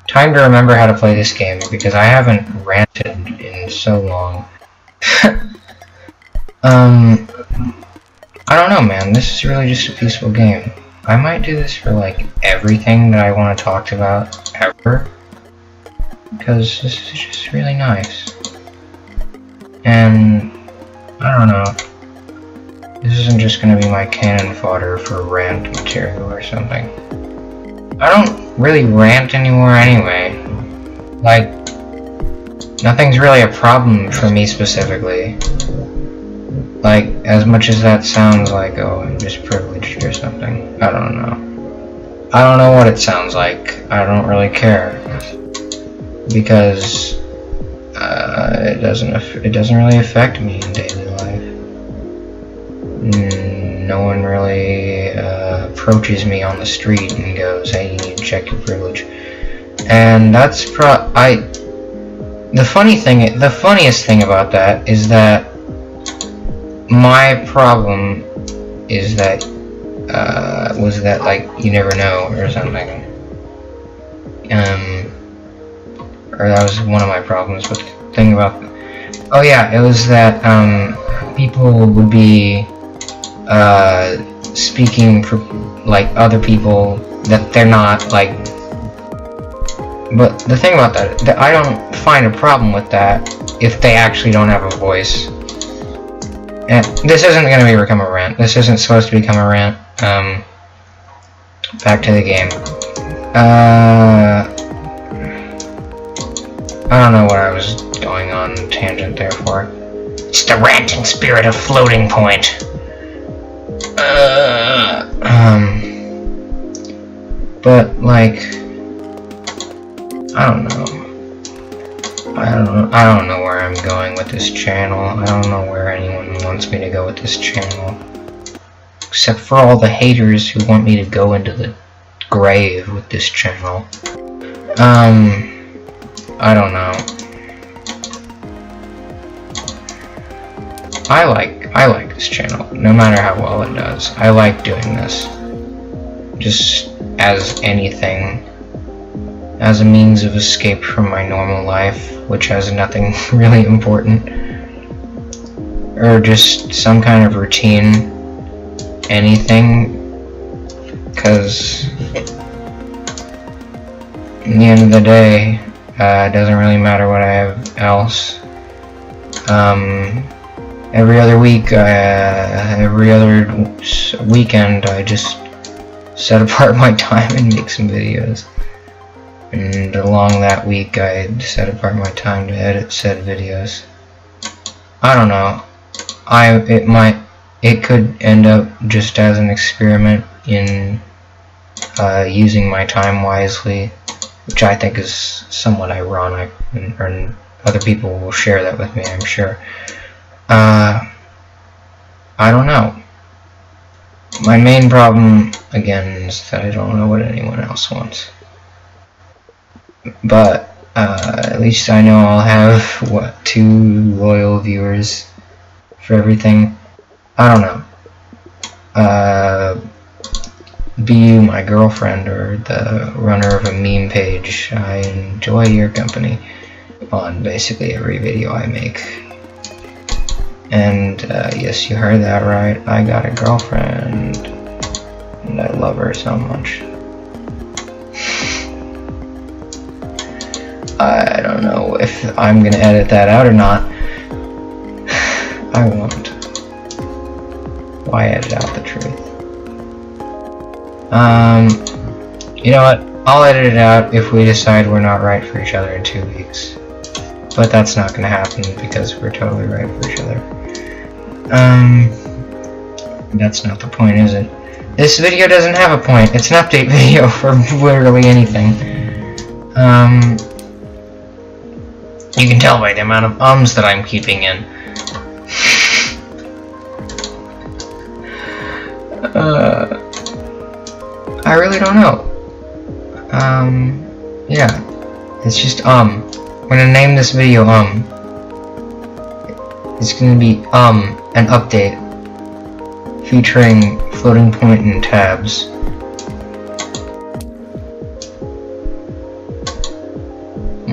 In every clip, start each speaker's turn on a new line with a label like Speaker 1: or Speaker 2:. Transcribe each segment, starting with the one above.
Speaker 1: time to remember how to play this game because I haven't ranted in so long. I don't know, man. This is really just a peaceful game. I might do this for like everything that I want to talk about ever, because this is just really nice. And I don't know. This isn't just gonna be my cannon fodder for rant material or something. I don't really rant anymore anyway. Like, nothing's really a problem for me specifically. Like, as much as that sounds like, oh, I'm just privileged or something. I don't know. I don't know what it sounds like. I don't really care. Because it doesn't really affect me in daily life. No one really approaches me on the street and goes, hey, you need to check your privilege. And that's the funniest thing about that is that my problem is that was that, like, you never know or something. Or that was one of my problems. But the thing about, oh yeah, it was that people would be speaking for like other people that they're not, like. But the thing about that I don't find a problem with that if they actually don't have a voice. And this isn't going to become a rant. This isn't supposed to become a rant. Back to the game. I don't know what I was going on tangent there for. It's the ranting spirit of Floating Point. But like, I don't know. I don't know where I'm going with this channel. I don't know where anyone wants me to go with this channel. Except for all the haters who want me to go into the grave with this channel. I don't know. I like this channel, no matter how well it does. I like doing this. Just as anything. As a means of escape from my normal life, which has nothing really important. Or just some kind of routine. Anything. Because in the end of the day, it doesn't really matter what I have else. Every other week, every other weekend, I just set apart my time and make some videos. And along that week, I set apart my time to edit said videos. I don't know. It could end up just as an experiment in using my time wisely, which I think is somewhat ironic, and other people will share that with me, I'm sure. I don't know. My main problem, again, is that I don't know what anyone else wants. But at least I know I'll have, what, 2 loyal viewers for everything. I don't know. Be you my girlfriend or the runner of a meme page, I enjoy your company on basically every video I make. And yes, you heard that right, I got a girlfriend, and I love her so much. I don't know if I'm gonna edit that out or not. I won't. Why edit out the truth? You know what? I'll edit it out if we decide we're not right for each other in 2 weeks. But that's not gonna happen because we're totally right for each other. That's not the point, is it? This video doesn't have a point. It's an update video for literally anything. You can tell by the amount of ums that I'm keeping in. I really don't know. Yeah. It's just, I'm gonna name this video, It's gonna be, an update. Featuring Floating Point and tabs.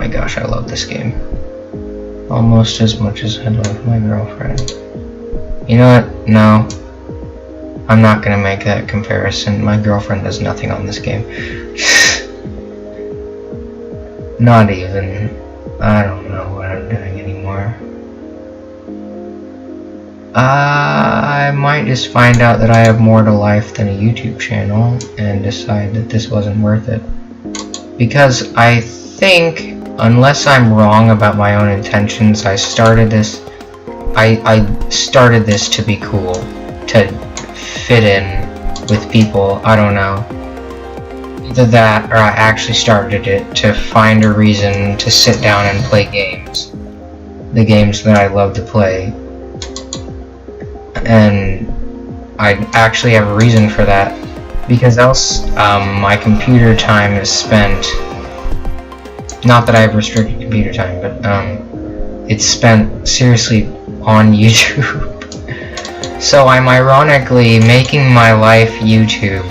Speaker 1: my gosh, I love this game. Almost as much as I love my girlfriend. You know what? No. I'm not gonna make that comparison. My girlfriend does nothing on this game. Not even. I don't know what I'm doing anymore. I might just find out that I have more to life than a YouTube channel and decide that this wasn't worth it. Because I think, unless I'm wrong about my own intentions, I started this to be cool, to fit in with people. I don't know. Either that, or I actually started it to find a reason to sit down and play games. The games that I love to play. And I actually have a reason for that, because else my computer time is spent, not that I have restricted computer time, but it's spent seriously on YouTube. So I'm ironically making my life YouTube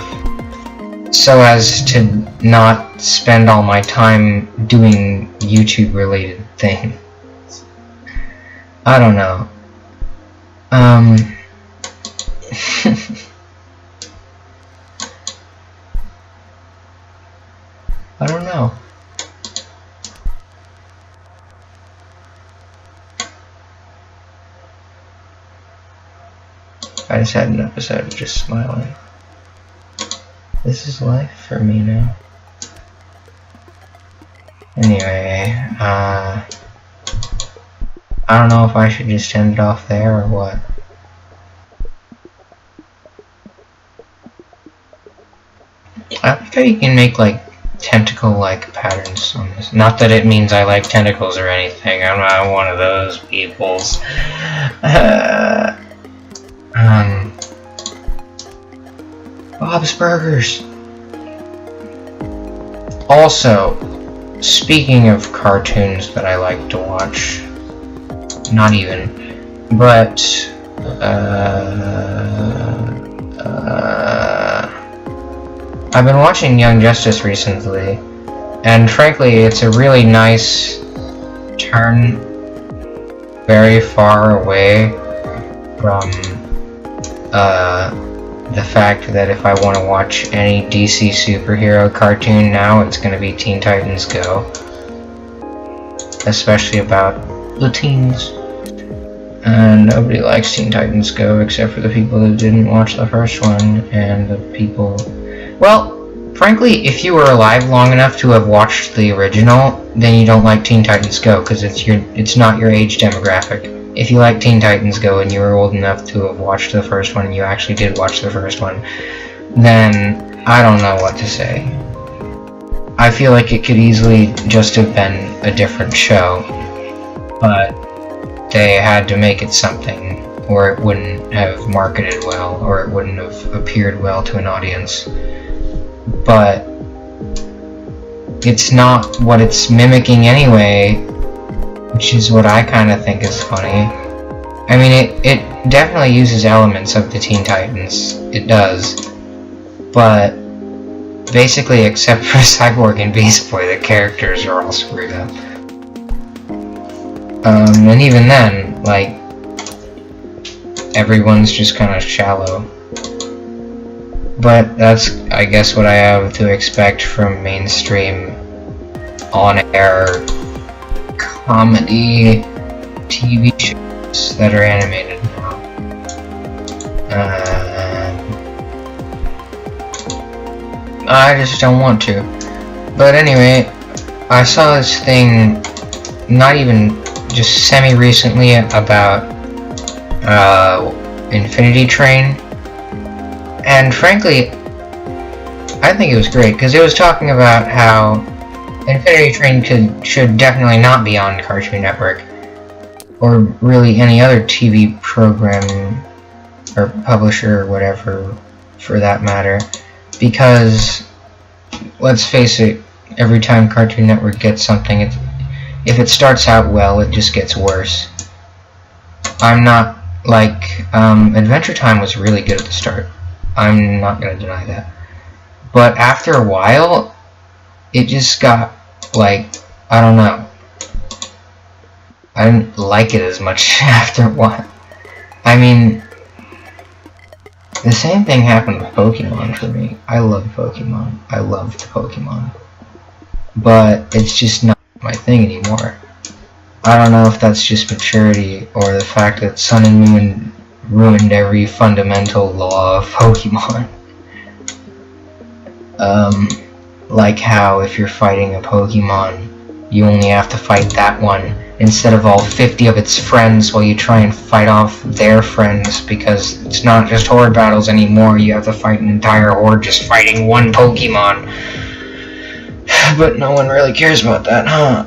Speaker 1: so as to not spend all my time doing YouTube related things. I don't know. I don't know. I just had an episode of just smiling. This is life for me now. Anyway, I don't know if I should just end it off there or what. I like how you can make like tentacle-like patterns on this. Not that it means I like tentacles or anything. I'm not one of those peoples. Bob's Burgers. Also, speaking of cartoons that I like to watch, not even, but I've been watching Young Justice recently, and frankly, it's a really nice turn very far away from the fact that if I want to watch any DC superhero cartoon now, it's going to be Teen Titans Go. Especially about the teens. And nobody likes Teen Titans Go except for the people that didn't watch the first one, and the people... Well, frankly, if you were alive long enough to have watched the original, then you don't like Teen Titans Go, because it's not your age demographic. If you like Teen Titans Go and you were old enough to have watched the first one, and you actually did watch the first one, then I don't know what to say. I feel like it could easily just have been a different show, but they had to make it something, or it wouldn't have marketed well, or it wouldn't have appeared well to an audience. But it's not what it's mimicking anyway, which is what I kind of think is funny. I mean, it definitely uses elements of the Teen Titans, it does, but basically except for Cyborg and Beast Boy, the characters are all screwed up. And even then, like, everyone's just kind of shallow. But that's, I guess, what I have to expect from mainstream on-air comedy TV shows that are animated now. I just don't want to. But anyway, I saw this thing, not even just semi-recently, about Infinity Train. And frankly, I think it was great, because it was talking about how Infinity Train should definitely not be on Cartoon Network, or really any other TV program, or publisher, or whatever, for that matter, because, let's face it, every time Cartoon Network gets something, if it starts out well, it just gets worse. I'm not, like, Adventure Time was really good at the start. I'm not gonna deny that. But after a while, it just got, like, I don't know. I didn't like it as much after a while. I mean, the same thing happened with Pokemon for me. I love Pokemon. I loved Pokemon. But it's just not my thing anymore. I don't know if that's just maturity or the fact that Sun and Moon ruined every fundamental law of Pokemon. Like how if you're fighting a Pokemon, you only have to fight that one instead of all 50 of its friends while you try and fight off their friends, because it's not just horde battles anymore, you have to fight an entire horde just fighting one Pokemon. But no one really cares about that, huh?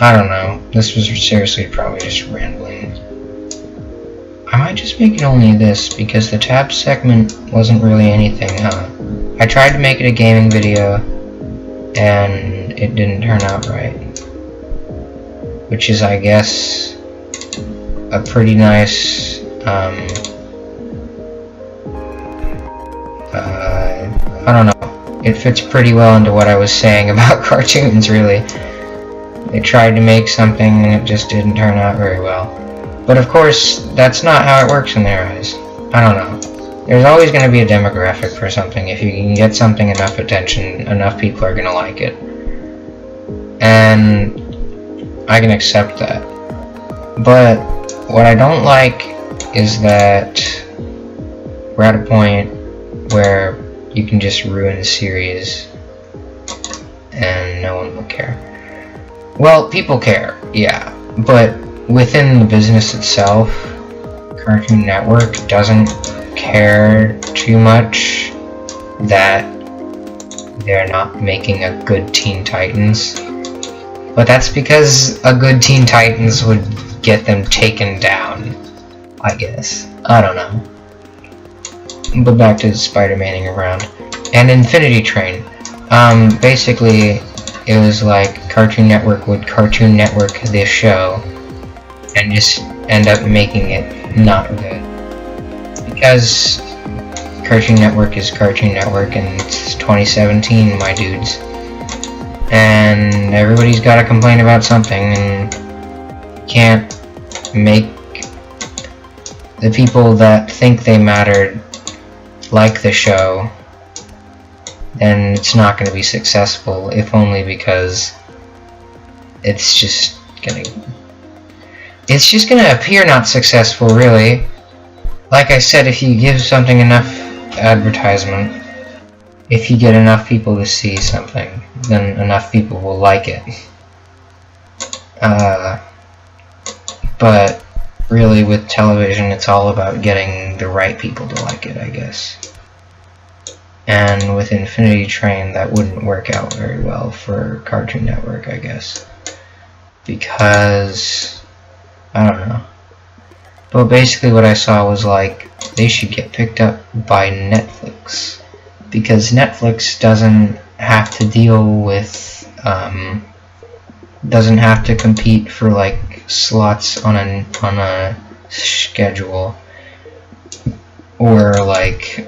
Speaker 1: I don't know. This was seriously probably just rambling. I might just make it only this, because the tab segment wasn't really anything, huh? I tried to make it a gaming video, and it didn't turn out right. Which is, I guess, a pretty nice, I don't know. It fits pretty well into what I was saying about cartoons, really. They tried to make something and it just didn't turn out very well. But of course, that's not how it works in their eyes. I don't know. There's always going to be a demographic for something. If you can get something enough attention, enough people are going to like it. And I can accept that. But what I don't like is that we're at a point where you can just ruin a series and no one will care. Well, people care, yeah, but within the business itself, Cartoon Network doesn't care too much that they're not making a good Teen Titans. But that's because a good Teen Titans would get them taken down, I guess. I don't know. But back to Spider-Maning around. And Infinity Train. Basically, it was like Cartoon Network would Cartoon Network this show and just end up making it not good. Because Cartoon Network is Cartoon Network and it's 2017, my dudes. And everybody's gotta complain about something, and you can't make the people that think they mattered like the show, then it's not going to be successful, if only because it's just gonna appear not successful, really. Like I said, if you give something enough advertisement, if you get enough people to see something, then enough people will like it. But really with television, it's all about getting the right people to like it, I guess. And with Infinity Train, that wouldn't work out very well for Cartoon Network, I guess. Because, I don't know. But basically what I saw was like, they should get picked up by Netflix. Because Netflix doesn't have to deal with, doesn't have to compete for like slots on a schedule, or like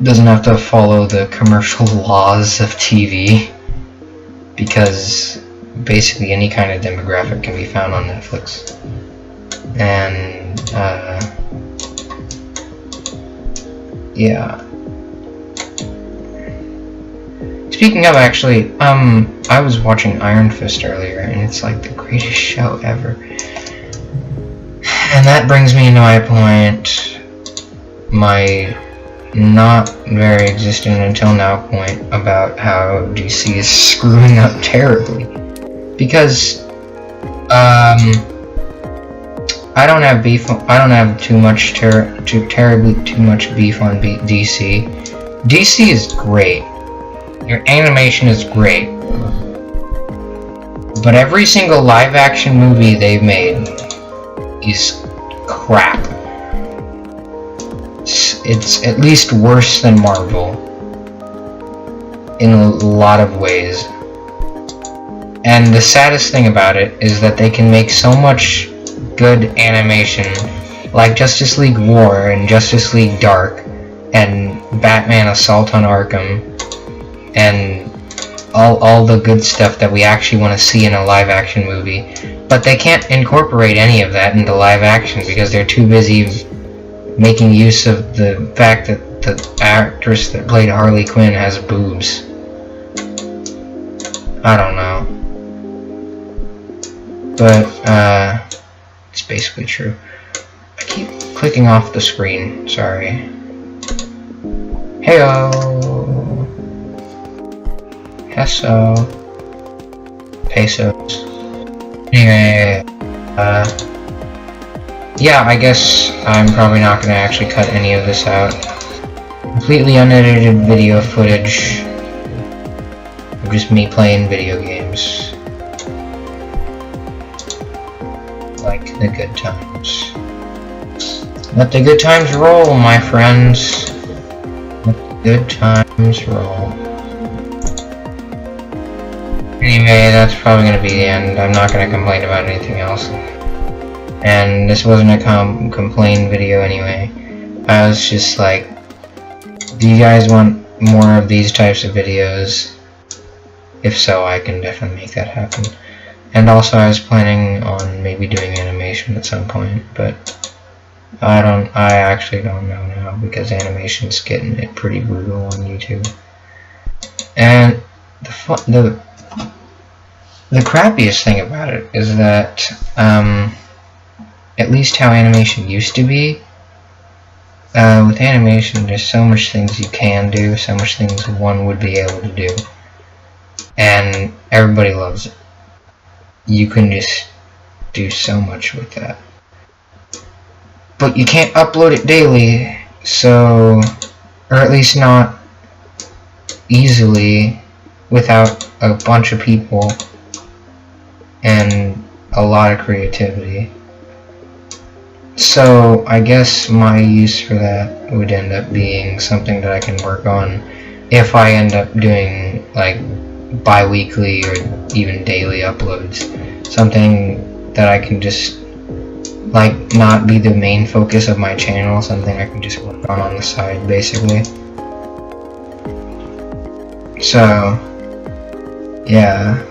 Speaker 1: doesn't have to follow the commercial laws of TV, because basically any kind of demographic can be found on Netflix. And yeah. Speaking of, actually, I was watching Iron Fist earlier, and it's like the greatest show ever. And that brings me to my point, my not very existent until now point about how DC is screwing up terribly. Because, I don't have beef. I don't have terribly too much beef on DC. DC is great. Your animation is great. But every single live-action movie they've made is crap. It's at least worse than Marvel in a lot of ways. And the saddest thing about it is that they can make so much good animation, like Justice League War and Justice League Dark and Batman Assault on Arkham, and all the good stuff that we actually want to see in a live action movie, but they can't incorporate any of that into live action because they're too busy making use of the fact that the actress that played Harley Quinn has boobs. I don't know, but it's basically true. I keep clicking off the screen, sorry. Heyo! Peso. Pesos. Anyway, yeah, I guess I'm probably not gonna actually cut any of this out. Completely unedited video footage of just me playing video games. Like the good times. Let the good times roll, my friends. Let the good times roll. Anyway, that's probably going to be the end. I'm not going to complain about anything else. And this wasn't a complain video anyway. I was just like, do you guys want more of these types of videos? If so, I can definitely make that happen. And also I was planning on maybe doing animation at some point, but I actually don't know now because animation's getting it pretty brutal on YouTube. And the crappiest thing about it is that, at least how animation used to be, with animation there's so much things you can do, so much things one would be able to do, and everybody loves it. You can just do so much with that. But you can't upload it daily, so, or at least not easily without a bunch of people and a lot of creativity. So I guess my use for that would end up being something that I can work on if I end up doing like bi-weekly or even daily uploads. Something that I can just like not be the main focus of my channel, something I can just work on the side basically. So yeah,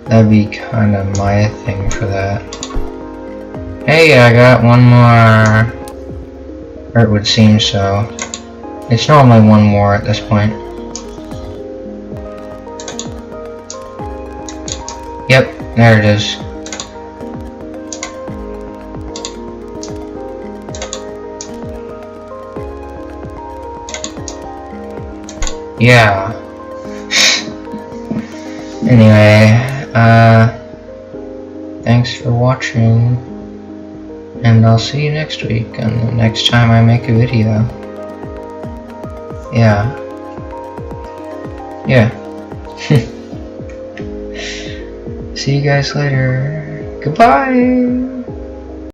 Speaker 1: that'd be kind of my thing for that. Hey, I got one more, or it would seem so. It's normally one more at this point. Yep, there it is. Yeah. Anyway, thanks for watching, and I'll see you next week and the next time I make a video. Yeah. See you guys later. Goodbye!